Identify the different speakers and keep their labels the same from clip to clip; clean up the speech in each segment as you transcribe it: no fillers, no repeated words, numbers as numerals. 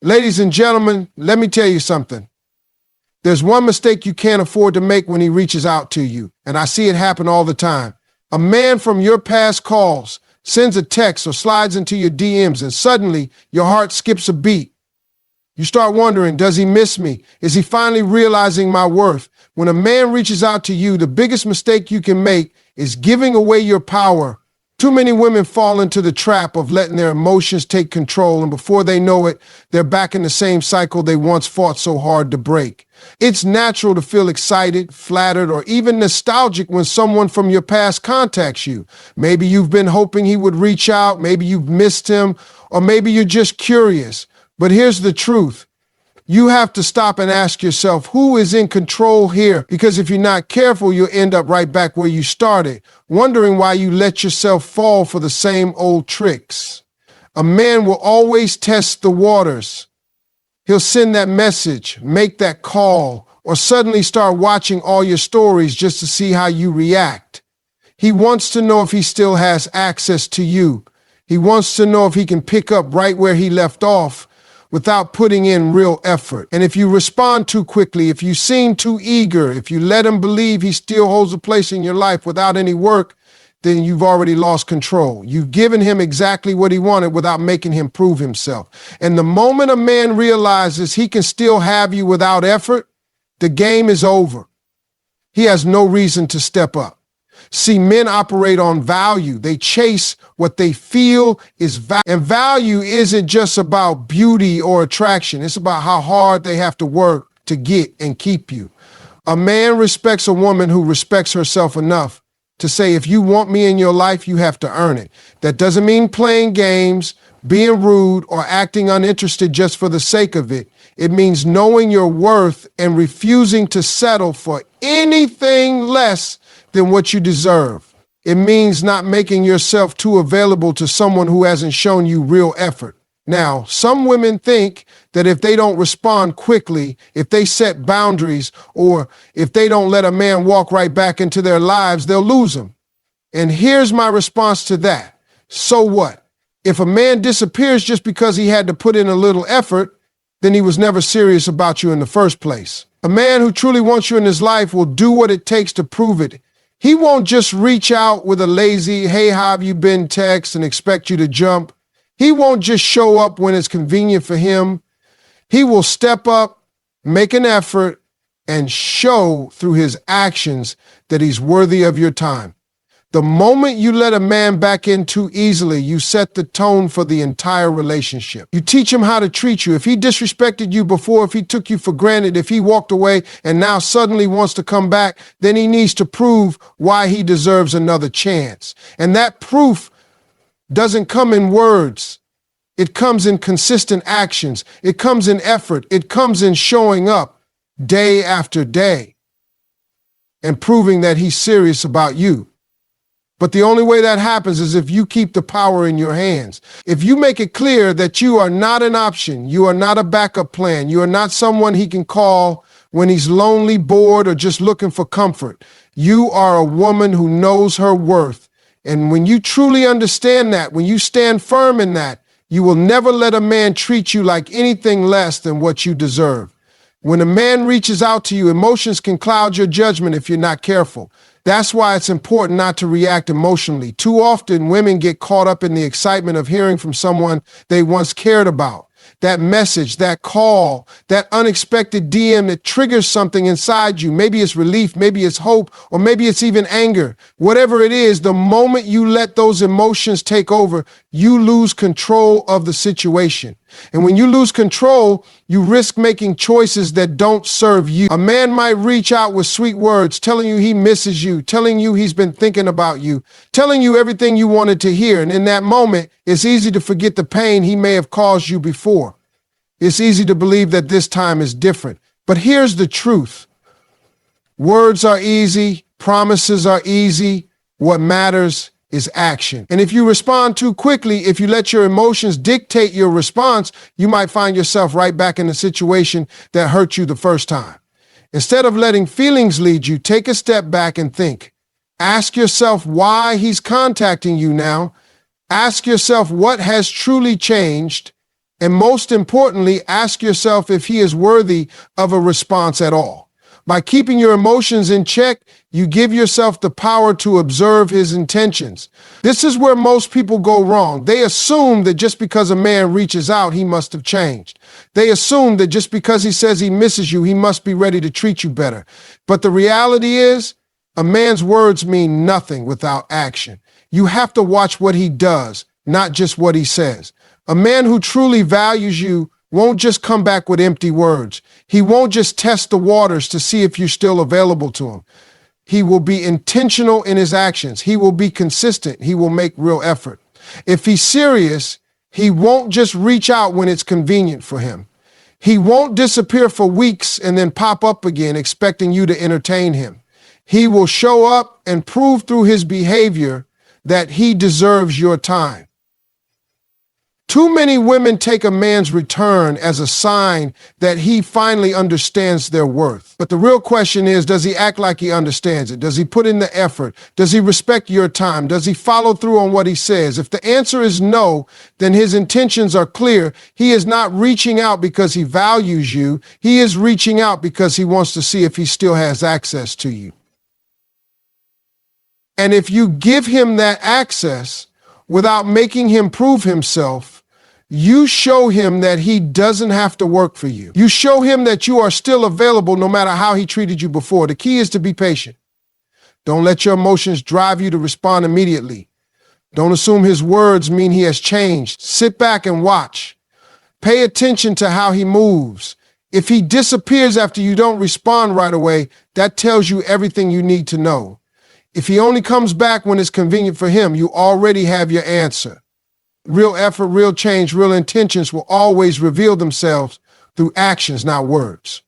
Speaker 1: Ladies and gentlemen, let me tell you something. There's one mistake you can't afford to make when he reaches out to you, and I see it happen all the time. A man from your past calls, sends a text, or slides into your DMs, and suddenly your heart skips a beat. You start wondering, does he miss me? Is he finally realizing my worth? When a man reaches out to you, the biggest mistake you can make is giving away your power. Too many women fall into the trap of letting their emotions take control, and before they know it, they're back in the same cycle they once fought so hard to break. It's natural to feel excited, flattered, or even nostalgic when someone from your past contacts you. Maybe you've been hoping he would reach out, maybe you've missed him, or maybe you're just curious. But here's the truth. You have to stop and ask yourself, who is in control here? Because if you're not careful, you'll end up right back where you started, wondering why you let yourself fall for the same old tricks. A man will always test the waters. He'll send that message, make that call, or suddenly start watching all your stories just to see how you react. He wants to know if he still has access to you. He wants to know if he can pick up right where he left off without putting in real effort. And if you respond too quickly, if you seem too eager, if you let him believe he still holds a place in your life without any work, then you've already lost control. You've given him exactly what he wanted without making him prove himself. And the moment a man realizes he can still have you without effort, the game is over. He has no reason to step up. See, men operate on value. They chase what they feel is value. And value isn't just about beauty or attraction. It's about how hard they have to work to get and keep you. A man respects a woman who respects herself enough to say, if you want me in your life, you have to earn it. That doesn't mean playing games, being rude, or acting uninterested just for the sake of it. It means knowing your worth and refusing to settle for anything less than what you deserve. It means not making yourself too available to someone who hasn't shown you real effort. Now, some women think that if they don't respond quickly, if they set boundaries, or if they don't let a man walk right back into their lives, they'll lose him. And here's my response to that. So what? If a man disappears just because he had to put in a little effort, then he was never serious about you in the first place. A man who truly wants you in his life will do what it takes to prove it. He won't just reach out with a lazy, hey, how have you been text and expect you to jump. He won't just show up when it's convenient for him. He will step up, make an effort, and show through his actions that he's worthy of your time. The moment you let a man back in too easily, you set the tone for the entire relationship. You teach him how to treat you. If he disrespected you before, if he took you for granted, if he walked away and now suddenly wants to come back, then he needs to prove why he deserves another chance. And that proof doesn't come in words. It comes in consistent actions. It comes in effort. It comes in showing up day after day and proving that he's serious about you. But the only way that happens is if you keep the power in your hands. If you make it clear that you are not an option, you are not a backup plan, you are not someone he can call when he's lonely, bored, or just looking for comfort. You are a woman who knows her worth. And when you truly understand that, when you stand firm in that, you will never let a man treat you like anything less than what you deserve. When a man reaches out to you, emotions can cloud your judgment if you're not careful. That's why it's important not to react emotionally. Too often, women get caught up in the excitement of hearing from someone they once cared about. That message, that call, that unexpected DM that triggers something inside you. Maybe it's relief, maybe it's hope, or maybe it's even anger. Whatever it is, the moment you let those emotions take over, you lose control of the situation. And when you lose control, you risk making choices that don't serve you. A man might reach out with sweet words, telling you he misses you, telling you he's been thinking about you, telling you everything you wanted to hear. And in that moment, it's easy to forget the pain he may have caused you before. It's easy to believe that this time is different. But here's the truth. Words are easy. Promises are easy. What matters is action. And if you respond too quickly, if you let your emotions dictate your response, you might find yourself right back in the situation that hurt you the first time. Instead of letting feelings lead you, take a step back and think. Ask yourself why he's contacting you now. Ask yourself what has truly changed, And most importantly, ask yourself if he is worthy of a response at all. By keeping your emotions in check, you give yourself the power to observe his intentions. This is where most people go wrong. They assume that just because a man reaches out, he must have changed. They assume that just because he says he misses you, he must be ready to treat you better. But the reality is, a man's words mean nothing without action. You have to watch what he does, not just what he says. A man who truly values you won't just come back with empty words. He won't just test the waters to see if you're still available to him. He will be intentional in his actions. He will be consistent. He will make real effort. If he's serious, he won't just reach out when it's convenient for him. He won't disappear for weeks and then pop up again expecting you to entertain him. He will show up and prove through his behavior that he deserves your time. Too many women take a man's return as a sign that he finally understands their worth. But the real question is, does he act like he understands it? Does he put in the effort? Does he respect your time? Does he follow through on what he says? If the answer is no, then his intentions are clear. He is not reaching out because he values you. He is reaching out because he wants to see if he still has access to you. And if you give him that access without making him prove himself, you show him that he doesn't have to work for you. You show him that you are still available no matter how he treated you before. The key is to be patient. Don't let your emotions drive you to respond immediately. Don't assume his words mean he has changed. Sit back and watch. Pay attention to how he moves. If he disappears after you don't respond right away, that tells you everything you need to know. If he only comes back when it's convenient for him, you already have your answer. Real effort, real change, real intentions will always reveal themselves through actions, not words.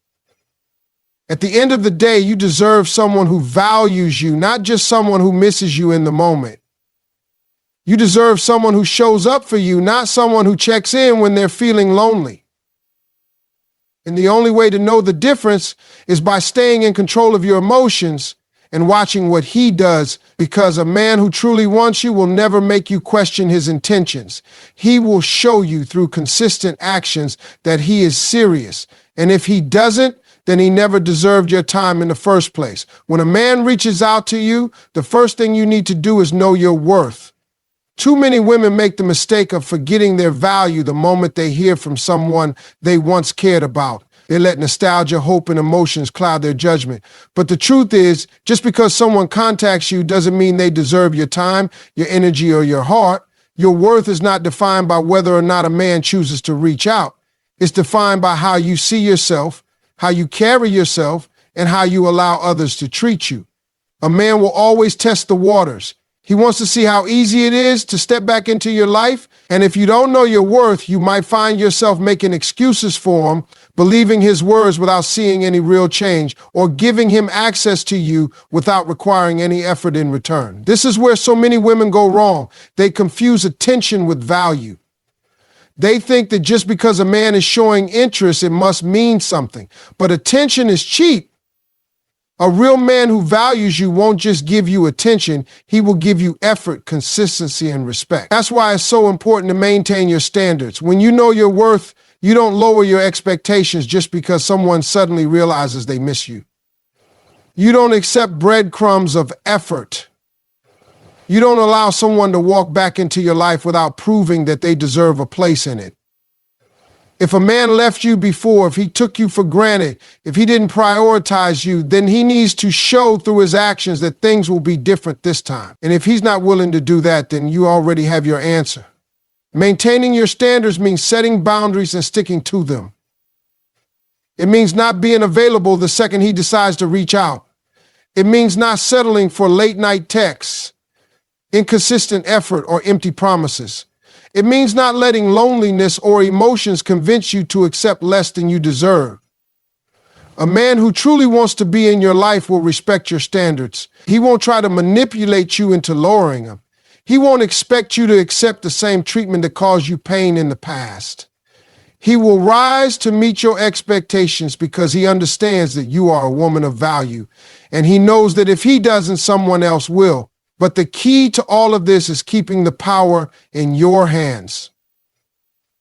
Speaker 1: At the end of the day, you deserve someone who values you, not just someone who misses you in the moment. You deserve someone who shows up for you, not someone who checks in when they're feeling lonely. And the only way to know the difference is by staying in control of your emotions and watching what he does, because a man who truly wants you will never make you question his intentions. He will show you through consistent actions that he is serious. And if he doesn't, then he never deserved your time in the first place. When a man reaches out to you, the first thing you need to do is know your worth. Too many women make the mistake of forgetting their value the moment they hear from someone they once cared about. They let nostalgia, hope, and emotions cloud their judgment. But the truth is, just because someone contacts you doesn't mean they deserve your time, your energy, or your heart. Your worth is not defined by whether or not a man chooses to reach out. It's defined by how you see yourself, how you carry yourself, and how you allow others to treat you. A man will always test the waters. He wants to see how easy it is to step back into your life. And if you don't know your worth, you might find yourself making excuses for him, believing his words without seeing any real change, or giving him access to you without requiring any effort in return. This is where so many women go wrong. They confuse attention with value. They think that just because a man is showing interest, it must mean something. But attention is cheap. A real man who values you won't just give you attention, he will give you effort, consistency, and respect. That's why it's so important to maintain your standards. When you know your worth, you don't lower your expectations just because someone suddenly realizes they miss you. You don't accept breadcrumbs of effort. You don't allow someone to walk back into your life without proving that they deserve a place in it. If a man left you before, if he took you for granted, if he didn't prioritize you, then he needs to show through his actions that things will be different this time. And if he's not willing to do that, then you already have your answer. Maintaining your standards means setting boundaries and sticking to them. It means not being available the second he decides to reach out. It means not settling for late night texts, inconsistent effort, or empty promises. It means not letting loneliness or emotions convince you to accept less than you deserve. A man who truly wants to be in your life will respect your standards. He won't try to manipulate you into lowering them. He won't expect you to accept the same treatment that caused you pain in the past. He will rise to meet your expectations because he understands that you are a woman of value, and he knows that if he doesn't, someone else will. But the key to all of this is keeping the power in your hands.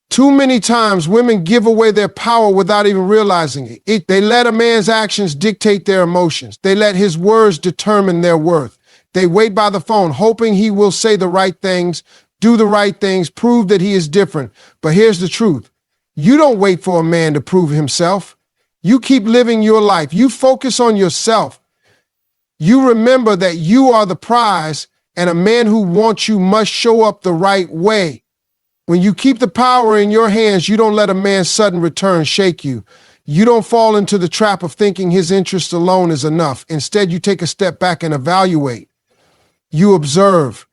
Speaker 1: Too many times women give away their power without even realizing it. They let a man's actions dictate their emotions. They let his words determine their worth. They wait by the phone, hoping he will say the right things, do the right things, prove that he is different. But here's the truth. You don't wait for a man to prove himself. You keep living your life. You focus on yourself. You remember that you are the prize, and a man who wants you must show up the right way. When you keep the power in your hands, you don't let a man's sudden return shake you. You don't fall into the trap of thinking his interest alone is enough. Instead, you take a step back and evaluate. You observe.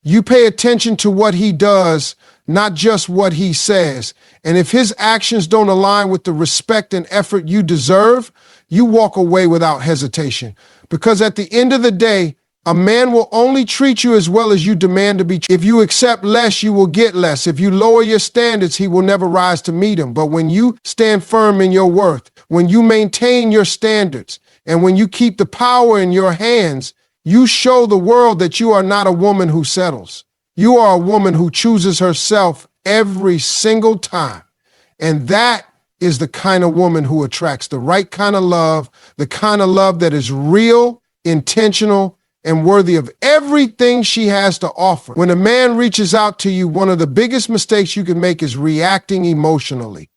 Speaker 1: You pay attention to what he does, not just what he says. And if his actions don't align with the respect and effort you deserve, you walk away without hesitation. Because at the end of the day, a man will only treat you as well as you demand to be treated. If you accept less, you will get less. If you lower your standards, he will never rise to meet them. But when you stand firm in your worth, when you maintain your standards, and when you keep the power in your hands, you show the world that you are not a woman who settles. You are a woman who chooses herself every single time. And that is the kind of woman who attracts the right kind of love, the kind of love that is real, intentional, and worthy of everything she has to offer. When a man reaches out to you, one of the biggest mistakes you can make is reacting emotionally.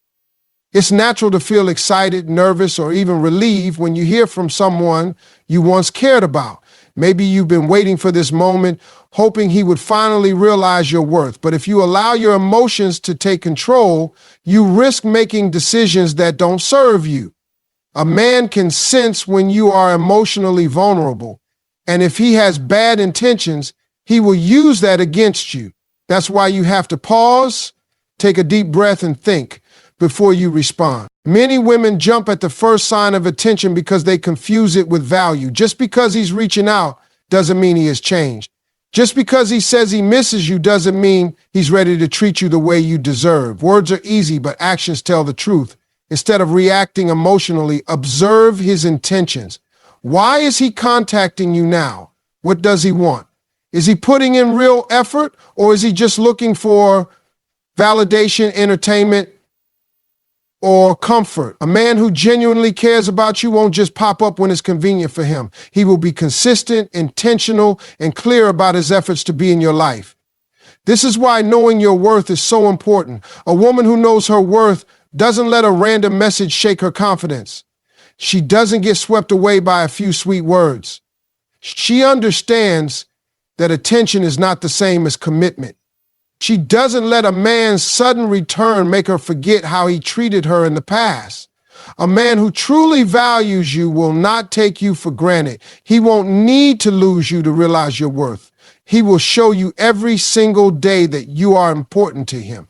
Speaker 1: It's natural to feel excited, nervous, or even relieved when you hear from someone you once cared about. Maybe you've been waiting for this moment, hoping he would finally realize your worth. But if you allow your emotions to take control, you risk making decisions that don't serve you. A man can sense when you are emotionally vulnerable. And if he has bad intentions, he will use that against you. That's why you have to pause, take a deep breath, and think before you respond. Many women jump at the first sign of attention because they confuse it with value. Just because he's reaching out doesn't mean he has changed. Just because he says he misses you doesn't mean he's ready to treat you the way you deserve. Words are easy, but actions tell the truth. Instead of reacting emotionally, observe his intentions. Why is he contacting you now? What does he want? Is he putting in real effort, or is he just looking for validation, entertainment, or comfort? A man who genuinely cares about you won't just pop up when it's convenient for him. He will be consistent, intentional, and clear about his efforts to be in your life. This is why knowing your worth is so important. A woman who knows her worth doesn't let a random message shake her confidence. She doesn't get swept away by a few sweet words. She understands that attention is not the same as commitment. She doesn't let a man's sudden return make her forget how he treated her in the past. A man who truly values you will not take you for granted. He won't need to lose you to realize your worth. He will show you every single day that you are important to him.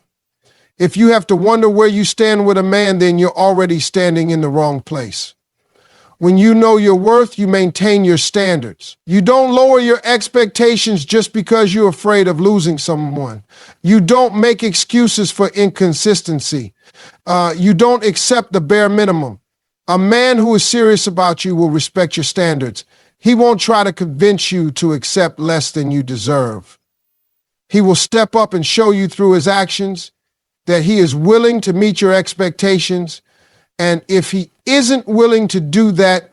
Speaker 1: If you have to wonder where you stand with a man, then you're already standing in the wrong place. When you know your worth, you maintain your standards. You don't lower your expectations just because you're afraid of losing someone. You don't make excuses for inconsistency. You don't accept the bare minimum. A man who is serious about you will respect your standards. He won't try to convince you to accept less than you deserve. He will step up and show you through his actions that he is willing to meet your expectations. And if he isn't willing to do that,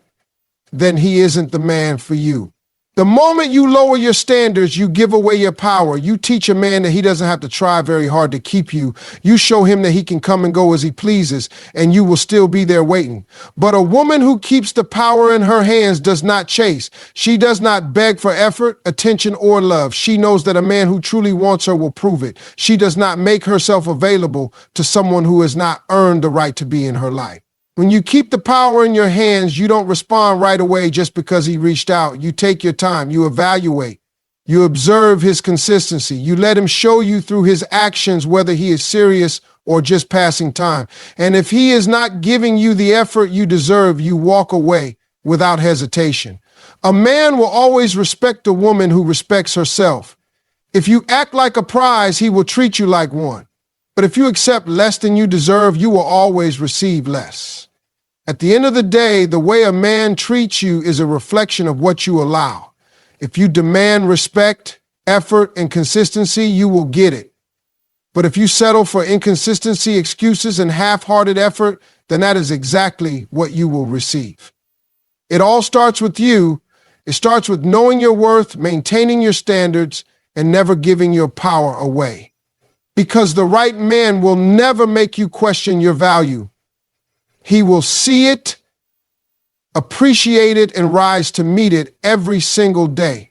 Speaker 1: then he isn't the man for you. The moment you lower your standards, you give away your power. You teach a man that he doesn't have to try very hard to keep you. You show him that he can come and go as he pleases, and you will still be there waiting. But a woman who keeps the power in her hands does not chase. She does not beg for effort, attention, or love. She knows that a man who truly wants her will prove it. She does not make herself available to someone who has not earned the right to be in her life. When you keep the power in your hands, you don't respond right away just because he reached out. You take your time, you evaluate, you observe his consistency. You let him show you through his actions whether he is serious or just passing time. And if he is not giving you the effort you deserve, you walk away without hesitation. A man will always respect a woman who respects herself. If you act like a prize, he will treat you like one. But if you accept less than you deserve, you will always receive less. At the end of the day, the way a man treats you is a reflection of what you allow. If you demand respect, effort, and consistency, you will get it. But if you settle for inconsistency, excuses, and half-hearted effort, then that is exactly what you will receive. It all starts with you. It starts with knowing your worth, maintaining your standards, and never giving your power away. Because the right man will never make you question your value. He will see it, appreciate it, and rise to meet it every single day.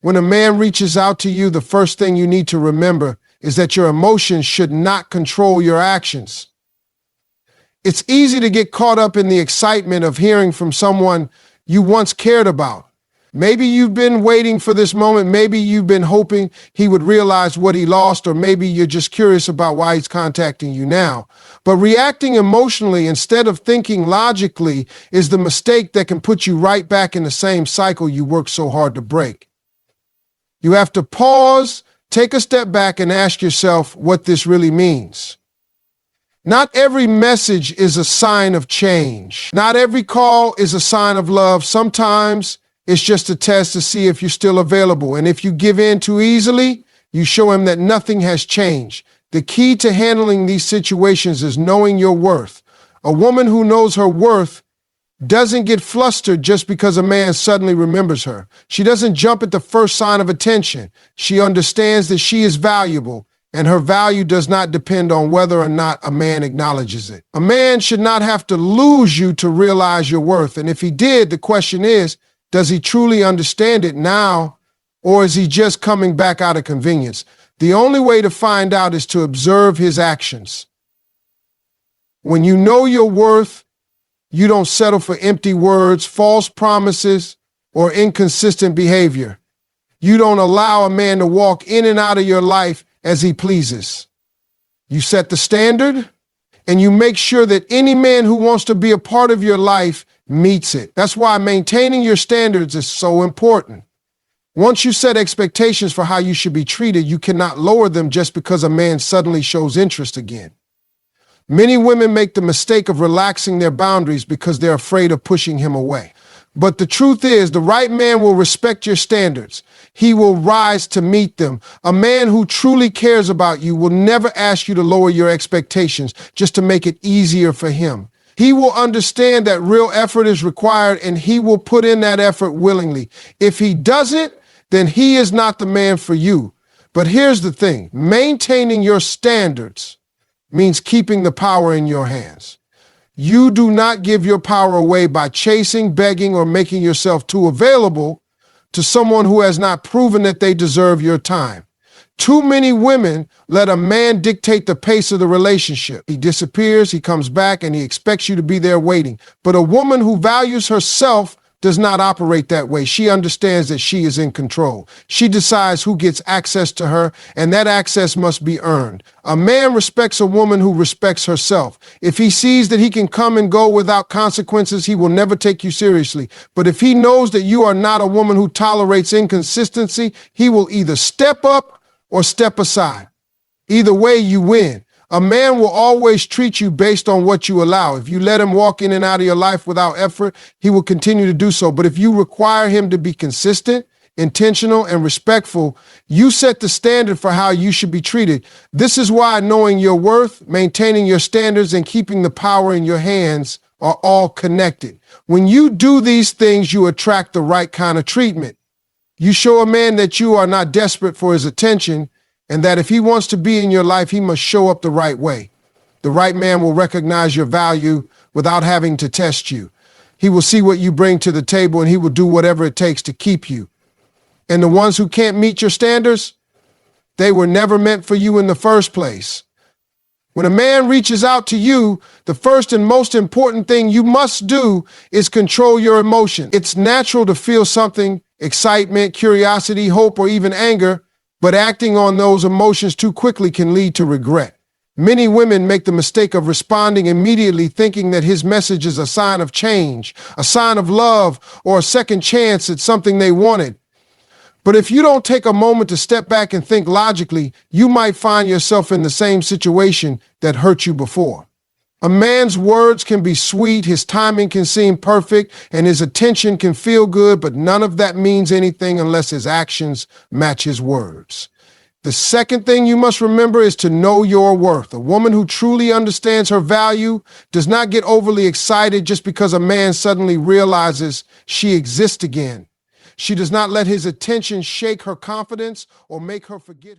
Speaker 1: When a man reaches out to you, the first thing you need to remember is that your emotions should not control your actions. It's easy to get caught up in the excitement of hearing from someone you once cared about. Maybe you've been waiting for this moment. Maybe you've been hoping he would realize what he lost, or maybe you're just curious about why he's contacting you now. But reacting emotionally instead of thinking logically is the mistake that can put you right back in the same cycle you worked so hard to break. You have to pause, take a step back, and ask yourself what this really means. Not every message is a sign of change. Not every call is a sign of love. Sometimes it's just a test to see if you're still available. And if you give in too easily, you show him that nothing has changed. The key to handling these situations is knowing your worth. A woman who knows her worth doesn't get flustered just because a man suddenly remembers her. She doesn't jump at the first sign of attention. She understands that she is valuable, and her value does not depend on whether or not a man acknowledges it. A man should not have to lose you to realize your worth. And if he did, the question is, does he truly understand it now, or is he just coming back out of convenience? The only way to find out is to observe his actions. When you know your worth, you don't settle for empty words, false promises, or inconsistent behavior. You don't allow a man to walk in and out of your life as he pleases. You set the standard, and you make sure that any man who wants to be a part of your life meets it. That's why maintaining your standards is so important. Once you set expectations for how you should be treated, you cannot lower them just because a man suddenly shows interest again. Many women make the mistake of relaxing their boundaries because they're afraid of pushing him away. But the truth is, the right man will respect your standards. He will rise to meet them. A man who truly cares about you will never ask you to lower your expectations just to make it easier for him. He will understand that real effort is required, and he will put in that effort willingly. If he doesn't, then he is not the man for you. But here's the thing, maintaining your standards means keeping the power in your hands. You do not give your power away by chasing, begging, or making yourself too available to someone who has not proven that they deserve your time. Too many women let a man dictate the pace of the relationship. He disappears, he comes back, and he expects you to be there waiting. But a woman who values herself does not operate that way. She understands that she is in control. She decides who gets access to her, and that access must be earned. A man respects a woman who respects herself. If he sees that he can come and go without consequences, he will never take you seriously. But if he knows that you are not a woman who tolerates inconsistency, he will either step up or step aside. Either way, you win. A man will always treat you based on what you allow. If you let him walk in and out of your life without effort, he will continue to do so. But if you require him to be consistent, intentional, and respectful, you set the standard for how you should be treated. This is why knowing your worth, maintaining your standards, and keeping the power in your hands are all connected. When you do these things, you attract the right kind of treatment. You show a man that you are not desperate for his attention, and that if he wants to be in your life, he must show up the right way. The right man will recognize your value without having to test you. He will see what you bring to the table, and he will do whatever it takes to keep you. And the ones who can't meet your standards, they were never meant for you in the first place. When a man reaches out to you, the first and most important thing you must do is control your emotion. It's natural to feel something, excitement, curiosity, hope, or even anger, but acting on those emotions too quickly can lead to regret. Many women make the mistake of responding immediately, thinking that his message is a sign of change, a sign of love, or a second chance at something they wanted. But if you don't take a moment to step back and think logically, you might find yourself in the same situation that hurt you before. A man's words can be sweet, his timing can seem perfect, and his attention can feel good, but none of that means anything unless his actions match his words. The second thing you must remember is to know your worth. A woman who truly understands her value does not get overly excited just because a man suddenly realizes she exists again. She does not let his attention shake her confidence or make her forget